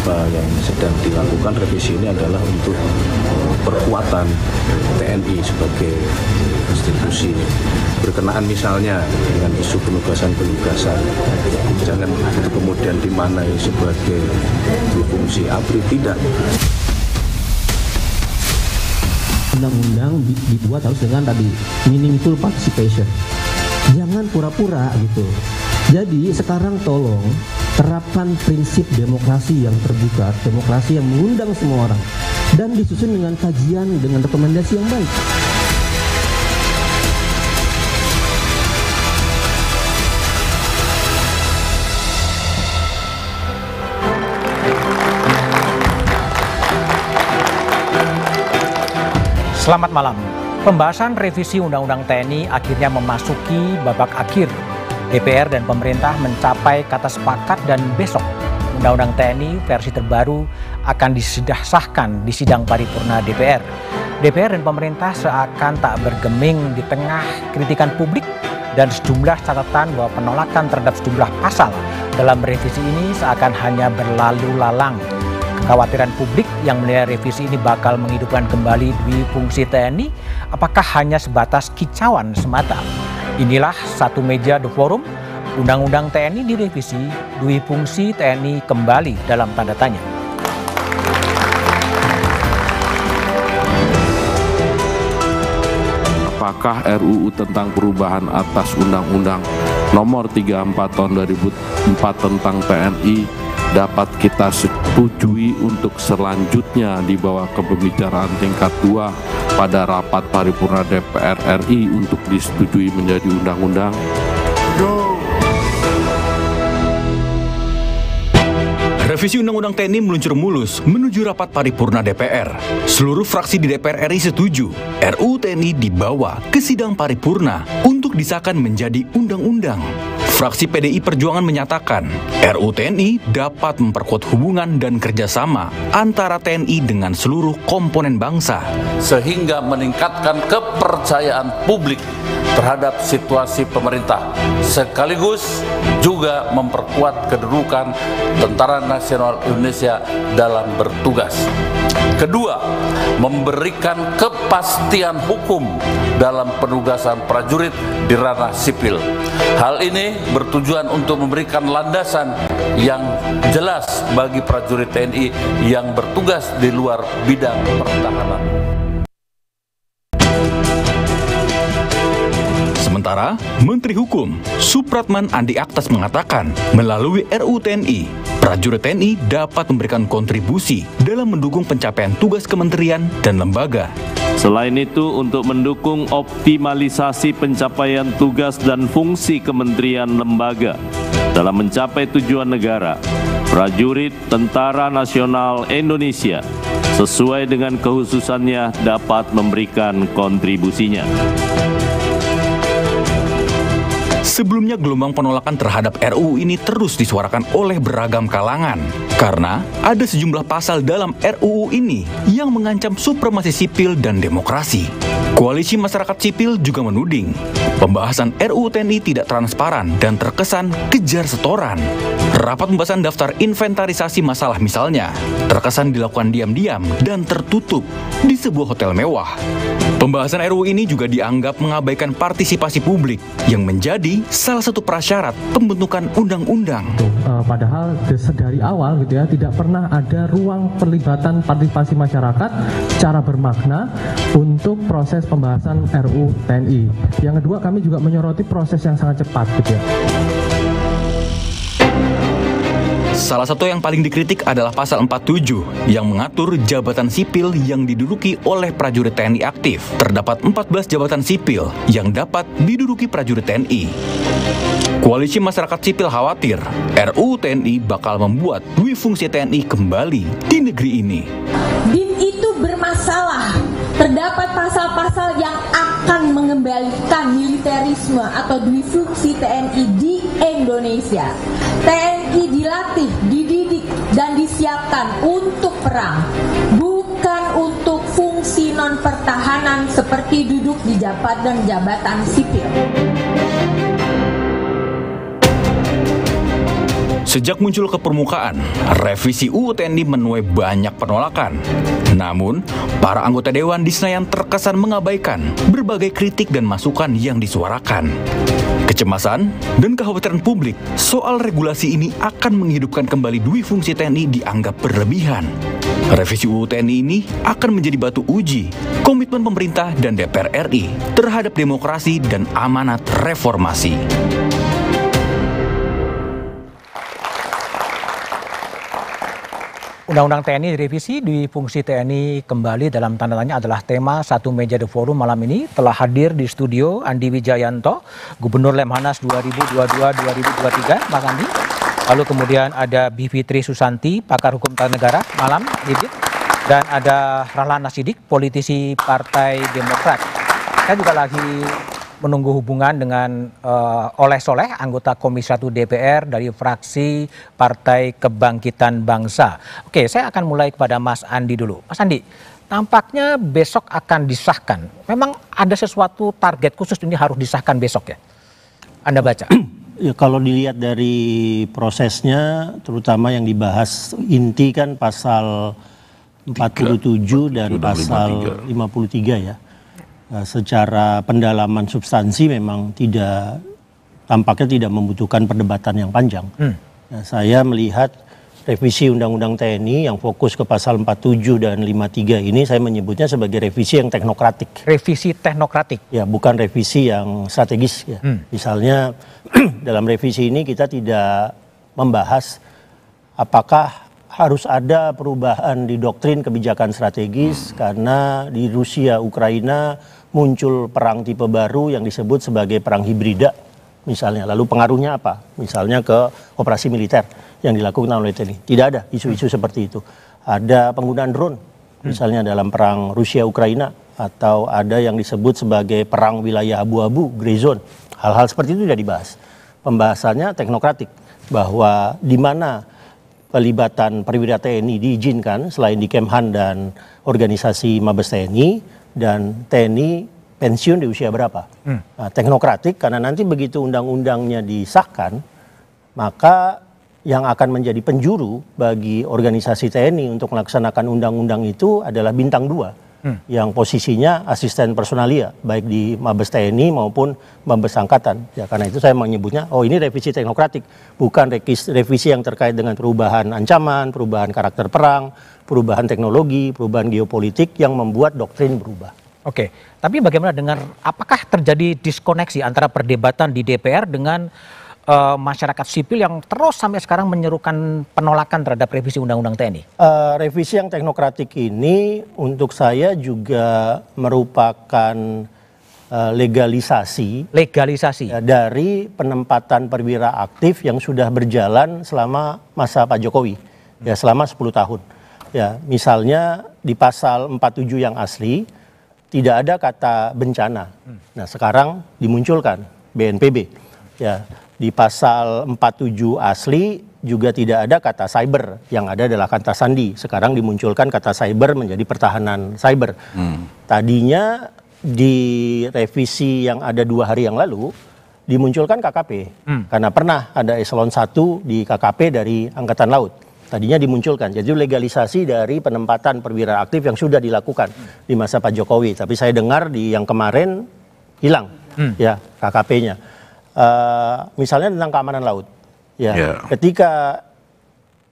yang sedang dilakukan revisi ini adalah untuk perkuatan TNI sebagai institusi berkenaan misalnya dengan isu penugasan-penugasan, jangan itu kemudian dimaknai sebagai fungsi ABRI, tidak. Undang-undang dibuat harus dengan tadi meaningful participation, jangan pura-pura gitu. Jadi sekarang tolong terapkan prinsip demokrasi yang terbuka, demokrasi yang mengundang semua orang, dan disusun dengan kajian dengan rekomendasi yang baik. Selamat malam. Pembahasan revisi Undang-Undang TNI akhirnya memasuki babak akhir. DPR dan pemerintah mencapai kata sepakat dan besok Undang-Undang TNI versi terbaru akan disahkan di sidang paripurna DPR. DPR dan pemerintah seakan tak bergeming di tengah kritikan publik dan sejumlah catatan bahwa penolakan terhadap sejumlah pasal dalam revisi ini seakan hanya berlalu lalang. Kekhawatiran publik yang menilai revisi ini bakal menghidupkan kembali dwi fungsi TNI, apakah hanya sebatas kicauan semata? Inilah satu meja The Forum, Undang-Undang TNI direvisi, dwi fungsi TNI kembali dalam tanda tanya. Apakah RUU tentang perubahan atas Undang-Undang Nomor 34 Tahun 2004 tentang TNI dapat kita setujui untuk selanjutnya dibawa ke pembicaraan tingkat 2 pada rapat paripurna DPR RI untuk disetujui menjadi undang-undang? Revisi Undang-Undang TNI meluncur mulus menuju rapat paripurna DPR. Seluruh fraksi di DPR RI setuju RUU TNI dibawa ke sidang paripurna untuk disahkan menjadi undang-undang. Fraksi PDI Perjuangan menyatakan RUU TNI dapat memperkuat hubungan dan kerjasama antara TNI dengan seluruh komponen bangsa, sehingga meningkatkan kepercayaan publik terhadap situasi pemerintah, sekaligus juga memperkuat kedudukan Tentara Nasional Indonesia dalam bertugas. Kedua, memberikan kepastian hukum dalam penugasan prajurit di ranah sipil. Hal ini bertujuan untuk memberikan landasan yang jelas bagi prajurit TNI yang bertugas di luar bidang pertahanan. Sementara, Menteri Hukum Supratman Andi Aktas mengatakan, melalui RUU TNI, prajurit TNI dapat memberikan kontribusi dalam mendukung pencapaian tugas kementerian dan lembaga. Selain itu, untuk mendukung optimalisasi pencapaian tugas dan fungsi kementerian lembaga dalam mencapai tujuan negara, prajurit Tentara Nasional Indonesia sesuai dengan kekhususannya dapat memberikan kontribusinya. Sebelumnya gelombang penolakan terhadap RUU ini terus disuarakan oleh beragam kalangan karena ada sejumlah pasal dalam RUU ini yang mengancam supremasi sipil dan demokrasi. Koalisi masyarakat sipil juga menuding pembahasan RUU TNI tidak transparan dan terkesan kejar setoran. Rapat pembahasan daftar inventarisasi masalah misalnya terkesan dilakukan diam-diam dan tertutup di sebuah hotel mewah. Pembahasan RUU ini juga dianggap mengabaikan partisipasi publik yang menjadi salah satu prasyarat pembentukan undang-undang. Padahal dari awal gitu ya tidak pernah ada ruang perlibatan partisipasi masyarakat secara bermakna untuk proses pembahasan RUU TNI. Yang kedua, kami juga menyoroti proses yang sangat cepat gitu ya. Salah satu yang paling dikritik adalah pasal 47 yang mengatur jabatan sipil yang diduduki oleh prajurit TNI aktif. Terdapat 14 jabatan sipil yang dapat diduduki prajurit TNI. Koalisi masyarakat sipil khawatir RUU TNI bakal membuat dwi fungsi TNI kembali di negeri ini. BIM itu bermasalah. Terdapat pasal-pasal yang akan mengembalikan militerisme atau dwi fungsi TNI di Indonesia. TNI dilatih, dididik, dan disiapkan untuk perang, bukan untuk fungsi non-pertahanan seperti duduk di jabatan sipil. Sejak muncul ke permukaan, revisi UU TNI menuai banyak penolakan. Namun, para anggota Dewan di Senayan terkesan mengabaikan berbagai kritik dan masukan yang disuarakan. Kecemasan dan kekhawatiran publik soal regulasi ini akan menghidupkan kembali dui fungsi TNI dianggap berlebihan. Revisi UU TNI ini akan menjadi batu uji komitmen pemerintah dan DPR RI terhadap demokrasi dan amanat reformasi. Undang-Undang TNI direvisi, dui fungsi TNI kembali dalam tanda tanya adalah tema Satu Meja The Forum malam ini. Telah hadir di studio Andi Wijayanto, Gubernur Lemhanas 2022-2023, Mas Andi. Lalu kemudian ada Bivitri Susanti, pakar hukum tata negara, malam, Bibit. Dan ada Rahlan Nasidik, politisi Partai Demokrat. Saya juga lagi menunggu hubungan dengan Oleh Soleh, anggota Komisi 1 DPR dari fraksi Partai Kebangkitan Bangsa. Oke, saya akan mulai kepada Mas Andi dulu. Mas Andi, tampaknya besok akan disahkan. Memang ada sesuatu target khusus ini harus disahkan besok ya? Anda baca? Ya, kalau dilihat dari prosesnya, terutama yang dibahas inti kan pasal 47 dan pasal 53 ya. Secara pendalaman substansi memang tampaknya tidak membutuhkan perdebatan yang panjang. Nah, saya melihat revisi Undang-Undang TNI yang fokus ke pasal 47 dan 53 ini saya menyebutnya sebagai revisi yang teknokratik. Revisi teknokratik? Ya, bukan revisi yang strategis ya. Misalnya dalam revisi ini kita tidak membahas apakah harus ada perubahan di doktrin kebijakan strategis karena di Rusia, Ukraina muncul perang tipe baru yang disebut sebagai perang hibrida misalnya. Lalu pengaruhnya apa? Misalnya ke operasi militer yang dilakukan oleh TNI. Tidak ada isu-isu seperti itu. Ada penggunaan drone misalnya dalam perang Rusia-Ukraina, atau ada yang disebut sebagai perang wilayah abu-abu, grey zone. Hal-hal seperti itu tidak dibahas. Pembahasannya teknokratik, bahwa di mana pelibatan perwira TNI diizinkan selain di Kemhan dan organisasi Mabes TNI, dan TNI pensiun di usia berapa. Nah, teknokratik karena nanti begitu undang-undangnya disahkan, maka yang akan menjadi penjuru bagi organisasi TNI untuk melaksanakan undang-undang itu adalah bintang 2 yang posisinya asisten personalia baik di Mabes TNI maupun Mabes Angkatan. Ya, karena itu saya menyebutnya ini revisi teknokratik, bukan revisi yang terkait dengan perubahan ancaman, perubahan karakter perang, perubahan teknologi, perubahan geopolitik yang membuat doktrin berubah. Oke, tapi bagaimana dengan apakah terjadi diskoneksi antara perdebatan di DPR dengan masyarakat sipil yang terus sampai sekarang menyerukan penolakan terhadap revisi Undang-Undang TNI? Revisi yang teknokratik ini untuk saya juga merupakan legalisasi dari penempatan perwira aktif yang sudah berjalan selama masa Pak Jokowi, ya selama 10 tahun. Ya, misalnya di pasal 47 yang asli tidak ada kata bencana. Nah, sekarang dimunculkan BNPB. Ya, di pasal 47 asli juga tidak ada kata cyber, yang ada adalah kata sandi. Sekarang dimunculkan kata cyber menjadi pertahanan cyber. Tadinya di revisi yang ada 2 hari yang lalu dimunculkan KKP, karena pernah ada eselon 1 di KKP dari Angkatan Laut. Tadinya dimunculkan, jadi legalisasi dari penempatan perwira aktif yang sudah dilakukan di masa Pak Jokowi. Tapi saya dengar di yang kemarin hilang ya KKP-nya. Misalnya tentang keamanan laut. Ya, ketika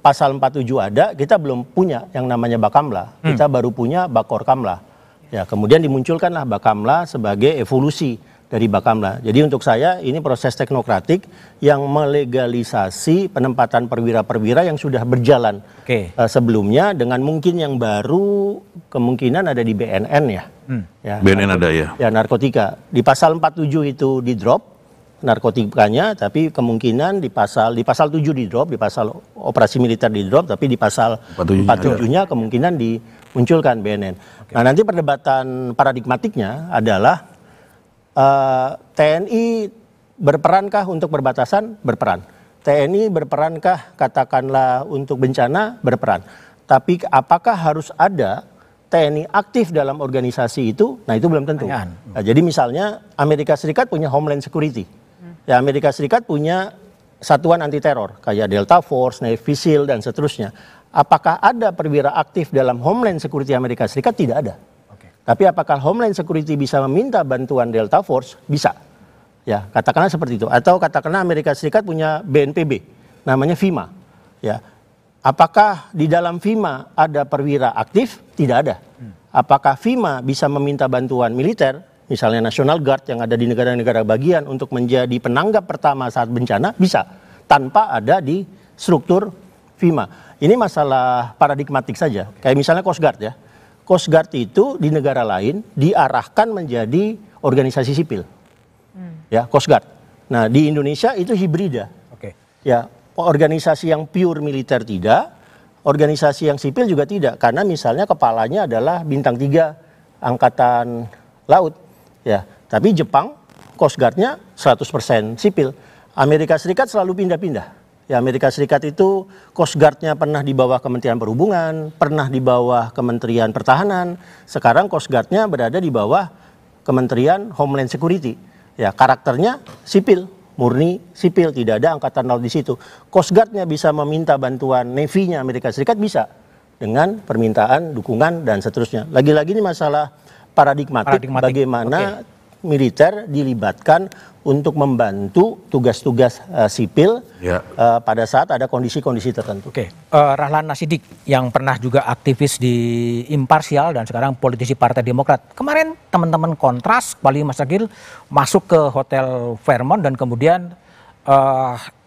pasal 47 ada, kita belum punya yang namanya Bakamla. Kita baru punya Bakorkamla. Ya, kemudian dimunculkanlah Bakamla sebagai evolusi dari Bakamla. Jadi untuk saya ini proses teknokratik yang melegalisasi penempatan perwira-perwira yang sudah berjalan sebelumnya, dengan mungkin yang baru kemungkinan ada di BNN ya. Ya, BNN ada ya. Ya, narkotika. Di pasal 47 itu di drop narkotikanya, tapi kemungkinan di pasal 7 di drop, di pasal operasi militer di drop, tapi di pasal 47-nya kemungkinan dimunculkan BNN. Nah, nanti perdebatan paradigmatiknya adalah TNI berperankah untuk perbatasan? Berperan. TNI berperankah katakanlah untuk bencana? Berperan. Tapi apakah harus ada TNI aktif dalam organisasi itu? Nah, itu belum tentu. Nah, jadi misalnya Amerika Serikat punya Homeland Security. Ya, Amerika Serikat punya satuan anti teror kayak Delta Force, Navy SEAL dan seterusnya. Apakah ada perwira aktif dalam Homeland Security Amerika Serikat? Tidak ada. Tapi apakah Homeland Security bisa meminta bantuan Delta Force? Bisa. Ya, katakanlah seperti itu. Atau katakanlah Amerika Serikat punya BNPB, namanya FEMA. Ya. Apakah di dalam FEMA ada perwira aktif? Tidak ada. Apakah FEMA bisa meminta bantuan militer, misalnya National Guard yang ada di negara-negara bagian untuk menjadi penanggap pertama saat bencana? Bisa. Tanpa ada di struktur FEMA. Ini masalah paradigmatik saja. Kayak misalnya Coast Guard ya. Coast Guard itu di negara lain diarahkan menjadi organisasi sipil. Ya, Coast Guard. Nah, di Indonesia itu hibrida. Ya, organisasi yang pure militer tidak, organisasi yang sipil juga tidak. Karena misalnya kepalanya adalah bintang 3 Angkatan Laut. Ya, tapi Jepang Coast Guard-nya 100% sipil. Amerika Serikat selalu pindah-pindah. Ya, Amerika Serikat itu Coast Guard-nya pernah di bawah Kementerian Perhubungan, pernah di bawah Kementerian Pertahanan, sekarang Coast Guard-nya berada di bawah Kementerian Homeland Security. Ya, karakternya sipil, murni sipil, tidak ada angkatan laut di situ. Coast Guard-nya bisa meminta bantuan Navy-nya Amerika Serikat, bisa dengan permintaan, dukungan dan seterusnya. Lagi-lagi ini masalah paradigmatik. Bagaimana militer dilibatkan untuk membantu tugas-tugas sipil pada saat ada kondisi-kondisi tertentu. Rahlan Nasidik yang pernah juga aktivis di Imparsial dan sekarang politisi Partai Demokrat. Kemarin teman-teman Kontras, Wali Mas Agil masuk ke Hotel Fairmont dan kemudian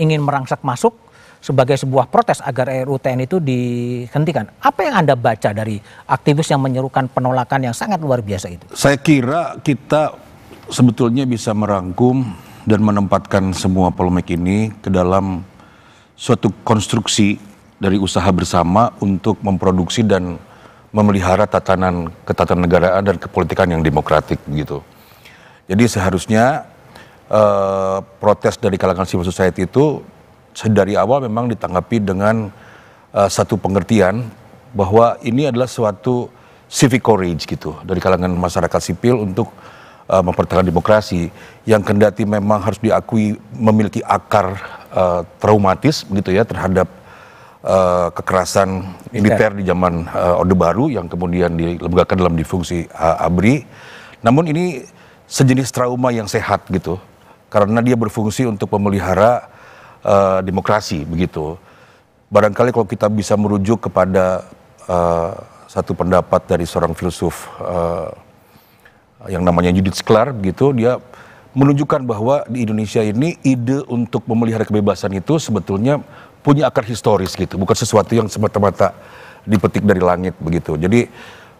ingin merangsak masuk sebagai sebuah protes agar RUU TNI itu dihentikan. Apa yang Anda baca dari aktivis yang menyerukan penolakan yang sangat luar biasa itu? Saya kira kita sebetulnya bisa merangkum dan menempatkan semua polemik ini ke dalam suatu konstruksi dari usaha bersama untuk memproduksi dan memelihara ketatanegaraan dan kepolitikan yang demokratik gitu. Jadi seharusnya protes dari kalangan civil society itu dari awal memang ditanggapi dengan satu pengertian bahwa ini adalah suatu civic courage gitu dari kalangan masyarakat sipil untuk mempertahankan demokrasi yang kendati memang harus diakui memiliki akar traumatis begitu ya terhadap kekerasan militer di zaman Orde Baru yang kemudian dilembagakan dalam difungsi ABRI. Namun ini sejenis trauma yang sehat gitu karena dia berfungsi untuk memelihara demokrasi begitu. Barangkali kalau kita bisa merujuk kepada satu pendapat dari seorang filsuf yang namanya Judith Sklar gitu, dia menunjukkan bahwa di Indonesia ini ide untuk memelihara kebebasan itu sebetulnya punya akar historis gitu, bukan sesuatu yang semata-mata dipetik dari langit begitu. Jadi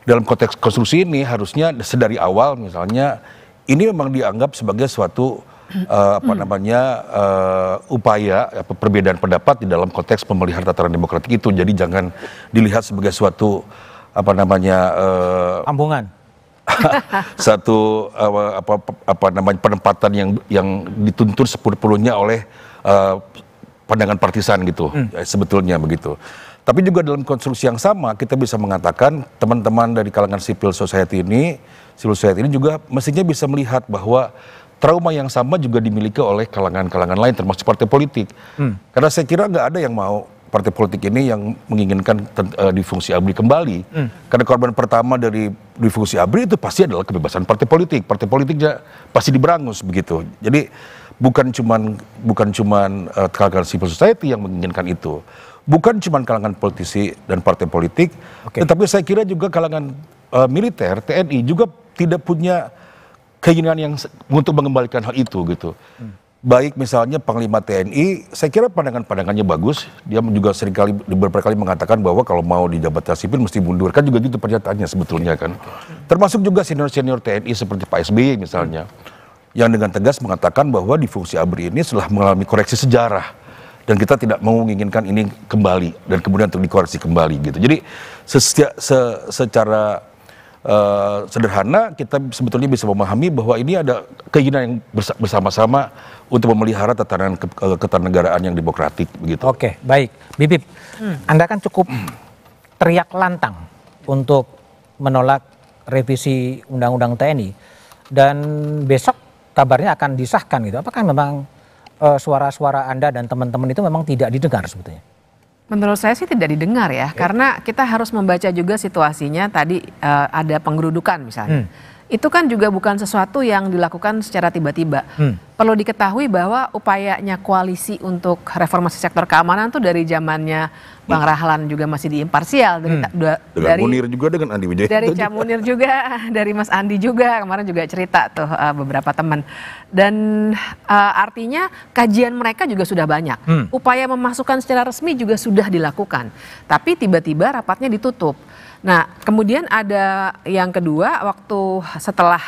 dalam konteks konstruksi ini harusnya sedari awal misalnya ini memang dianggap sebagai suatu upaya perbedaan pendapat di dalam konteks pemeliharaan tatanan demokratik itu. Jadi jangan dilihat sebagai suatu ambungan. Satu penempatan yang dituntun sepenuhnya oleh pandangan partisan gitu, sebetulnya begitu. Tapi juga dalam konstruksi yang sama kita bisa mengatakan teman-teman dari kalangan civil society ini juga mestinya bisa melihat bahwa trauma yang sama juga dimiliki oleh kalangan-kalangan lain termasuk partai politik. Karena saya kira nggak ada yang mau partai politik ini yang menginginkan difungsi ABRI kembali. Karena korban pertama dari difungsi ABRI itu pasti adalah kebebasan partai politik. Partai politiknya pasti diberangus begitu. Jadi bukan cuman kalangan civil society yang menginginkan itu. Bukan cuman kalangan politisi dan partai politik, tetapi saya kira juga kalangan militer, TNI juga tidak punya keinginan yang untuk mengembalikan hal itu gitu. Baik misalnya Panglima TNI, saya kira pandangannya bagus. Dia juga beberapa kali mengatakan bahwa kalau mau di jabatan sipil mesti mundur. Kan juga gitu pernyataannya sebetulnya kan. Termasuk juga senior-senior TNI seperti Pak SBY misalnya. Yang dengan tegas mengatakan bahwa di fungsi ABRI ini setelah mengalami koreksi sejarah. Dan kita tidak mau menginginkan ini kembali. Dan kemudian untuk dikoreksi kembali gitu. Jadi secara sederhana kita sebetulnya bisa memahami bahwa ini ada keinginan yang bersama-sama untuk memelihara tatanan ketatanegaraan yang demokratik begitu. Oke, baik. Bibip, Anda kan cukup teriak lantang untuk menolak revisi Undang-Undang TNI dan besok kabarnya akan disahkan gitu. Apakah memang suara-suara Anda dan teman-teman itu memang tidak didengar sebetulnya? Menurut saya sih tidak didengar ya, karena kita harus membaca juga situasinya. Tadi ada penggerudukan misalnya. Itu kan juga bukan sesuatu yang dilakukan secara tiba-tiba. Perlu diketahui bahwa upayanya koalisi untuk reformasi sektor keamanan tuh dari zamannya Bang Rahlan juga masih diimparsial, dari Munir juga dengan Andi Wijayanto. Dari Cak Munir juga, dari Mas Andi juga, kemarin juga cerita tuh beberapa teman. Dan artinya kajian mereka juga sudah banyak. Upaya memasukkan secara resmi juga sudah dilakukan. Tapi tiba-tiba rapatnya ditutup. Nah, kemudian ada yang kedua, waktu setelah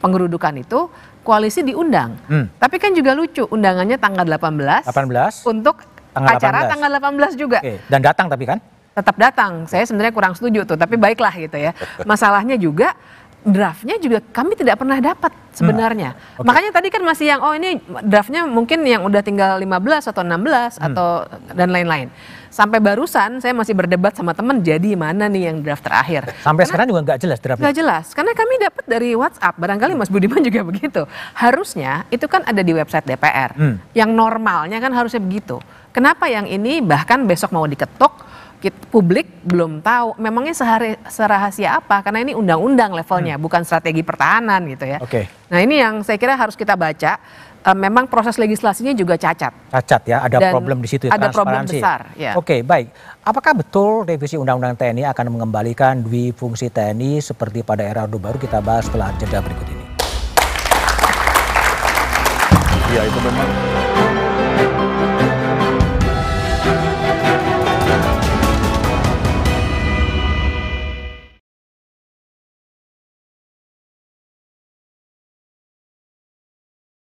penggerudukan itu koalisi diundang. Tapi kan juga lucu, undangannya tanggal 18 untuk acara tanggal 18 juga. Dan datang tapi kan? Tetap datang. Saya sebenarnya kurang setuju tuh, tapi baiklah gitu ya. Masalahnya juga draftnya juga kami tidak pernah dapat sebenarnya. Makanya tadi kan masih yang ini draftnya mungkin yang udah tinggal 15 atau 16 atau dan lain-lain. Sampai barusan saya masih berdebat sama teman, jadi mana nih yang draft terakhir. Sampai sekarang juga nggak jelas draftnya. Nggak jelas, karena kami dapat dari WhatsApp, barangkali Mas Budiman juga begitu. Harusnya itu kan ada di website DPR. Yang normalnya kan harusnya begitu. Kenapa yang ini bahkan besok mau diketok, publik belum tahu memangnya serahasia apa, karena ini undang-undang levelnya, bukan strategi pertahanan gitu ya. Nah ini yang saya kira harus kita baca. Memang proses legislasinya juga cacat. Cacat ya, ada problem di situ ya, ada problem besar. Ya. Oke, baik. Apakah betul revisi Undang-Undang TNI akan mengembalikan dwi fungsi TNI seperti pada era Orde Baru? Kita bahas setelah jeda berikut ini. Ya itu memang